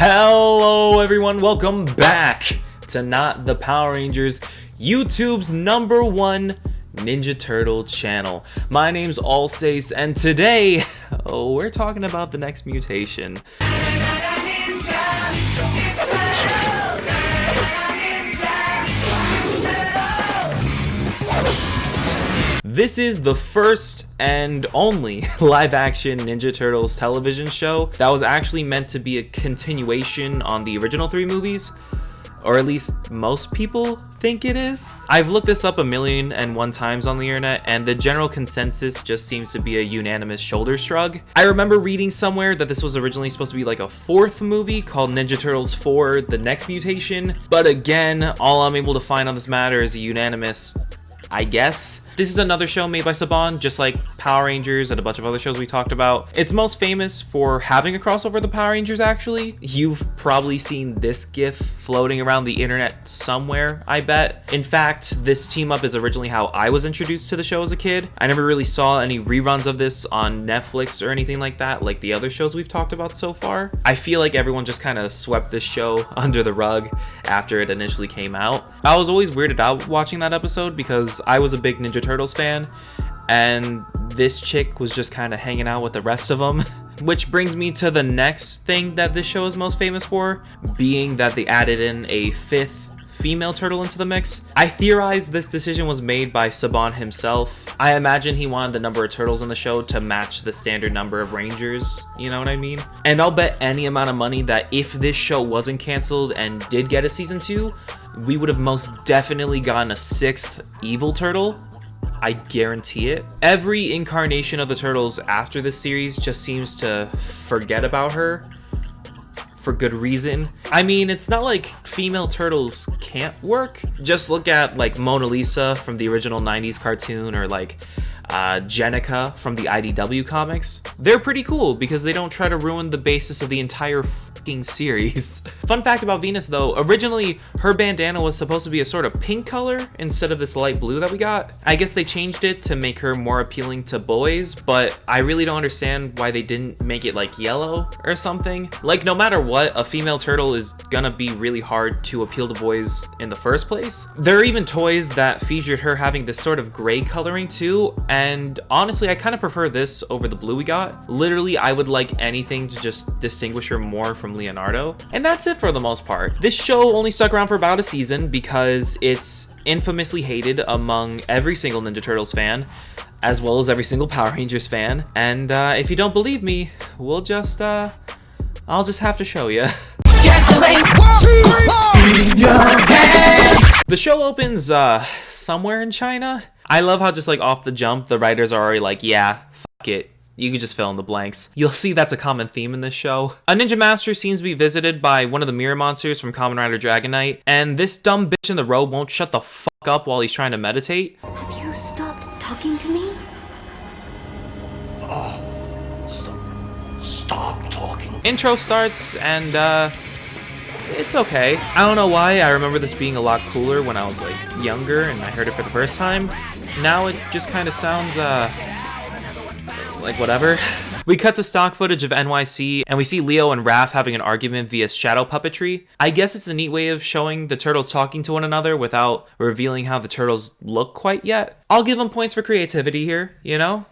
Hello everyone, welcome back to Not the Power Rangers, YouTube's #1 Ninja Turtle channel. My name's Alsace, and today we're talking about the Next Mutation. This is the first and only live-action Ninja Turtles television show that was actually meant to be a continuation on the original 3 movies, or at least most people think it is. I've looked this up 1,000,001 times on the internet, and the general consensus just seems to be a unanimous shoulder shrug. I remember reading somewhere that this was originally supposed to be like a 4th movie called Ninja Turtles 4: The Next Mutation, but again, all I'm able to find on this matter is a unanimous I guess. This is another show made by Saban, just like Power Rangers and a bunch of other shows we talked about. It's most famous for having a crossover with the Power Rangers, actually. You've probably seen this gif floating around the internet somewhere, I bet. In fact, this team up is originally how I was introduced to the show as a kid. I never really saw any reruns of this on Netflix or anything like that, like the other shows we've talked about so far. I feel like everyone just kind of swept this show under the rug after it initially came out. I was always weirded out watching that episode because I was a big Ninja Turtles fan, and this chick was just kind of hanging out with the rest of them. Which brings me to the next thing that this show is most famous for, being that they added in a 5th female turtle into the mix. I theorize this decision was made by Saban himself. I imagine he wanted the number of turtles in the show to match the standard number of Rangers, you know what I mean? And I'll bet any amount of money that if this show wasn't canceled and did get a season 2, we would have most definitely gotten a 6th evil turtle. I guarantee it. Every incarnation of the Turtles after this series just seems to forget about her, for good reason. I mean, it's not like female turtles can't work. Just look at like Mona Lisa from the original 90s cartoon, or like Jenica from the IDW comics. They're pretty cool because they don't try to ruin the basis of the entire fucking series. Fun fact about Venus though, originally her bandana was supposed to be a sort of pink color instead of this light blue that we got. I guess they changed it to make her more appealing to boys, but I really don't understand why they didn't make it like yellow or something. Like, no matter what, a female turtle is gonna be really hard to appeal to boys in the first place. There are even toys that featured her having this sort of gray coloring too, and honestly I kind of prefer this over the blue we got. Literally, I would like anything to just distinguish her more from Leonardo. And that's it for the most part. This show only stuck around for about a season because it's infamously hated among every single Ninja Turtles fan, as well as every single Power Rangers fan. And if you don't believe me, we'll just I'll just have to show you. The show opens somewhere in China. I love how just like off the jump the writers are already like, yeah, fuck it, you can just fill in the blanks. You'll see that's a common theme in this show. A ninja master seems to be visited by one of the mirror monsters from Kamen Rider Dragon Knight, and this dumb bitch in the robe won't shut the fuck up while he's trying to meditate. Have you stopped talking to me? Stop talking. Intro starts, and it's okay. I don't know why, I remember this being a lot cooler when I was like younger and I heard it for the first time. Now it just kind of sounds like whatever. We cut to stock footage of NYC, and we see Leo and Raph having an argument via shadow puppetry. I guess it's a neat way of showing the turtles talking to one another without revealing how the turtles look quite yet. I'll give them points for creativity here, you know?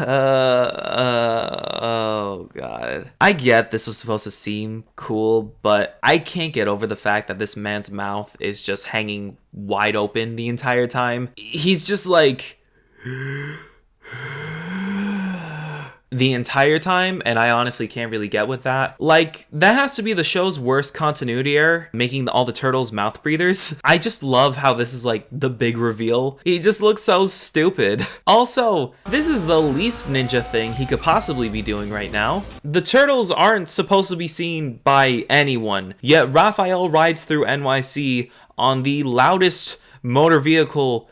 Oh god. I get this was supposed to seem cool, but I can't get over the fact that this man's mouth is just hanging wide open the entire time. He's just like the entire time, and I honestly can't really get with that. Like, that has to be the show's worst continuity error, making all the turtles mouth breathers. I just love how this is like the big reveal. He just looks so stupid. Also, this is the least ninja thing he could possibly be doing right now. The turtles aren't supposed to be seen by anyone, yet Raphael rides through NYC on the loudest motor vehicle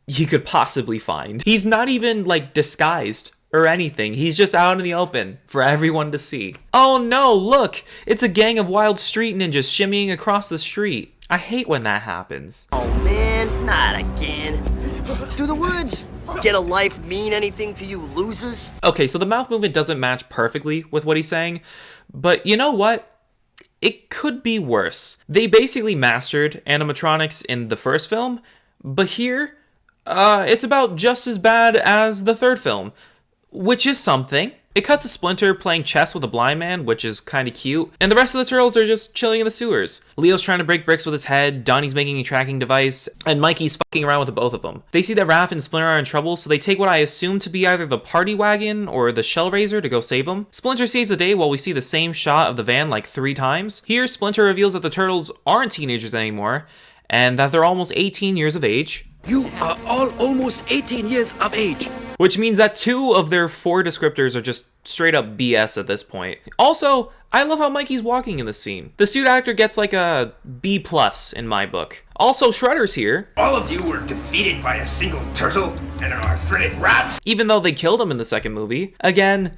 he could possibly find. He's not even like disguised or anything. He's just out in the open for everyone to see. Oh no, look! It's a gang of wild street ninjas shimmying across the street. I hate when that happens. Oh man, not again. Do the words "get a life" mean anything to you losers? Okay, so the mouth movement doesn't match perfectly with what he's saying, but you know what? It could be worse. They basically mastered animatronics in the first film, but here, it's about just as bad as the third film, which is something. It cuts to Splinter playing chess with a blind man, which is kind of cute, and the rest of the turtles are just chilling in the sewers. Leo's trying to break bricks with his head, Donnie's making a tracking device, and Mikey's fucking around with the both of them. They see that Raph and Splinter are in trouble, so they take what I assume to be either the party wagon or the shell raiser to go save them. Splinter saves the day while we see the same shot of the van like 3 times. Here, Splinter reveals that the turtles aren't teenagers anymore, and that they're almost 18 years of age. You are all almost 18 years of age. Which means that 2 of their 4 descriptors are just straight up BS at this point. Also, I love how Mikey's walking in this scene. The suit actor gets like a B+ in my book. Also, Shredder's here. All of you were defeated by a single turtle and an arthritic rat? Even though they killed him in the second movie. Again,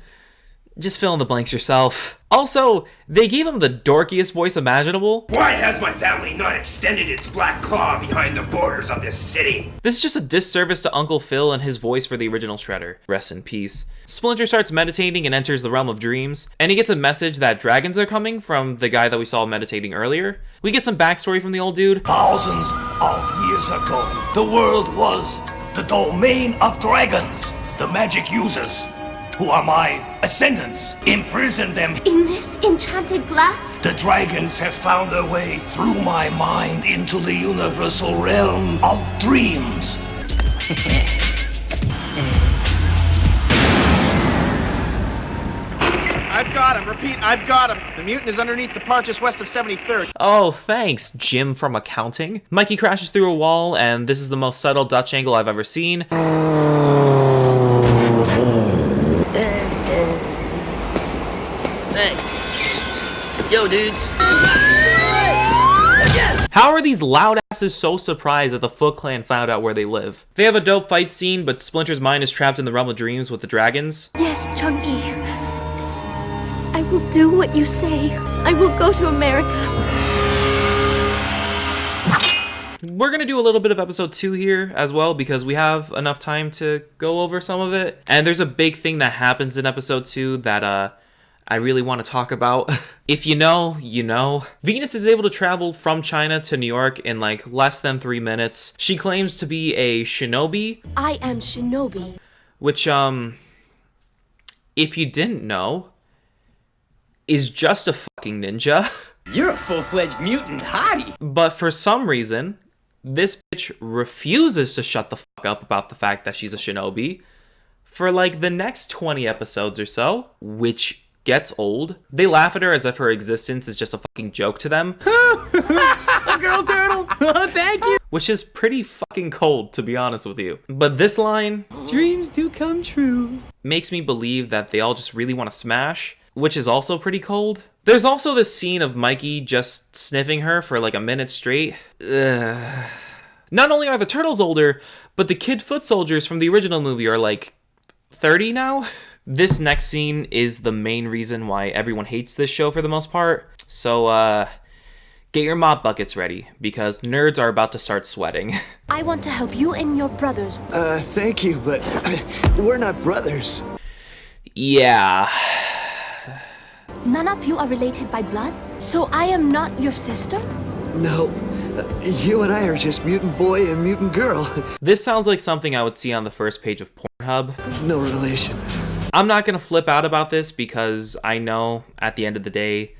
just fill in the blanks yourself. Also, they gave him the dorkiest voice imaginable. Why has my family not extended its black claw behind the borders of this city? This is just a disservice to Uncle Phil and his voice for the original Shredder. Rest in peace. Splinter starts meditating and enters the realm of dreams, and he gets a message that dragons are coming from the guy that we saw meditating earlier. We get some backstory from the old dude. Thousands of years ago, the world was the domain of dragons, the magic users, who are my ascendants. Imprison them. In this enchanted glass? The dragons have found their way through my mind into the universal realm of dreams. I've got him. Repeat, I've got him. The mutant is underneath the pond just west of 73rd. Oh, thanks, Jim from accounting. Mikey crashes through a wall, and this is the most subtle Dutch angle I've ever seen. Hey. Yo, dudes. How are these loud asses so surprised that the Foot Clan found out where they live? They have a dope fight scene, but Splinter's mind is trapped in the realm of dreams with the dragons. Yes, Chunky. I will do what you say. I will go to America. We're gonna do a little bit of episode 2 here as well, because we have enough time to go over some of it. And there's a big thing that happens in episode 2 that I really want to talk about. If you know, you know. Venus is able to travel from China to New York in like less than 3 minutes. She claims to be a shinobi. I am Shinobi. Which, if you didn't know, is just a fucking ninja. You're a full-fledged mutant hottie. But for some reason, this bitch refuses to shut the fuck up about the fact that she's a shinobi for like the next 20 episodes or so, which gets old. They laugh at her as if her existence is just a fucking joke to them. A girl turtle. Oh, thank you. Which is pretty fucking cold, to be honest with you. But this line Dreams do come true. makes me believe that they all just really want to smash, which is also pretty cold. There's also this scene of Mikey just sniffing her for like a minute straight. Ugh. Not only are the turtles older, but the kid foot soldiers from the original movie are like 30 now. This next scene is the main reason why everyone hates this show for the most part. So, get your mop buckets ready, because nerds are about to start sweating. I want to help you and your brothers. Thank you, but we're not brothers. Yeah. None of you are related by blood, so I am not your sister? No, you and I are just mutant boy and mutant girl. This sounds like something I would see on the first page of Pornhub. No relation. I'm not gonna flip out about this because I know at the end of the day,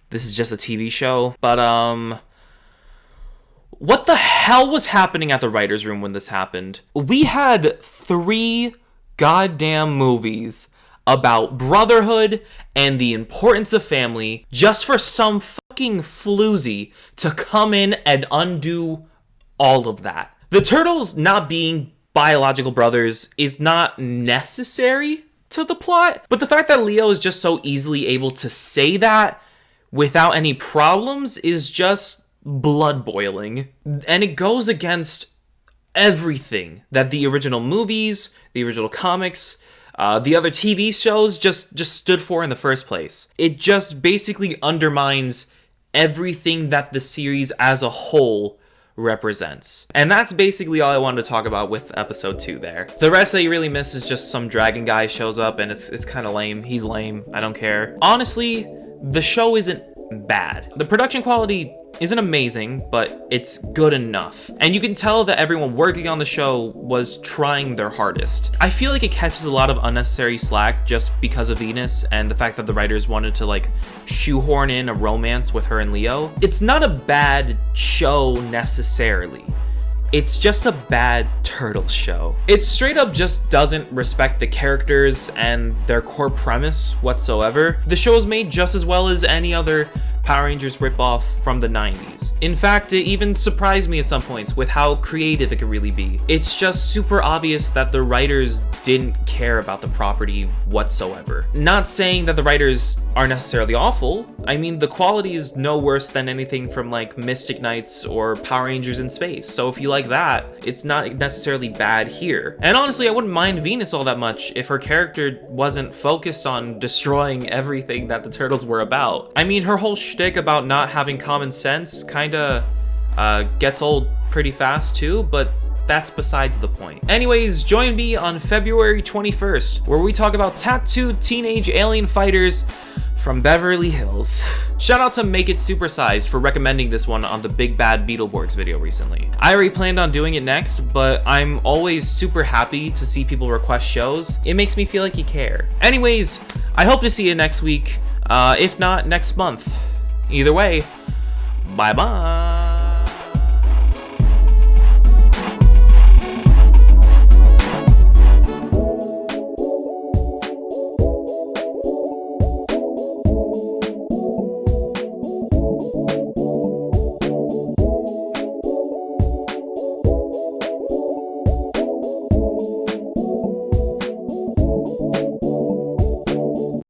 this is just a TV show. But, what the hell was happening at the writer's room when this happened? We had 3 goddamn movies about brotherhood and the importance of family just for some fucking floozy to come in and undo all of that. The Turtles not being biological brothers is not necessary to the plot, but the fact that Leo is just so easily able to say that without any problems is just blood boiling. And it goes against everything that the original movies, the original comics, the other TV shows just stood for in the first place. It just basically undermines everything that the series as a whole represents. And that's basically all I wanted to talk about with episode 2 there. The rest that you really miss is just some dragon guy shows up and it's kind of lame. He's lame. I don't care. Honestly, the show isn't bad. The production quality isn't amazing, but it's good enough. And you can tell that everyone working on the show was trying their hardest. I feel like it catches a lot of unnecessary slack just because of Venus and the fact that the writers wanted to like shoehorn in a romance with her and Leo. It's not a bad show necessarily. It's just a bad turtle show. It straight up just doesn't respect the characters and their core premise whatsoever. The show is made just as well as any other Power Rangers ripoff from the 90s. In fact, it even surprised me at some points with how creative it could really be. It's just super obvious that the writers didn't care about the property whatsoever. Not saying that the writers are necessarily awful. I mean, the quality is no worse than anything from like Mystic Knights or Power Rangers in Space. So if you like that, it's not necessarily bad here. And honestly, I wouldn't mind Venus all that much if her character wasn't focused on destroying everything that the turtles were about. I mean, her whole shtick about not having common sense kinda gets old pretty fast too, but that's besides the point. Anyways, join me on February 21st, where we talk about tattooed teenage alien fighters from Beverly Hills. Shout out to Make It Supersized for recommending this one on the Big Bad Beetleborgs video recently. I already planned on doing it next, but I'm always super happy to see people request shows. It makes me feel like you care. Anyways, I hope to see you next week, if not next month. Either way, bye-bye.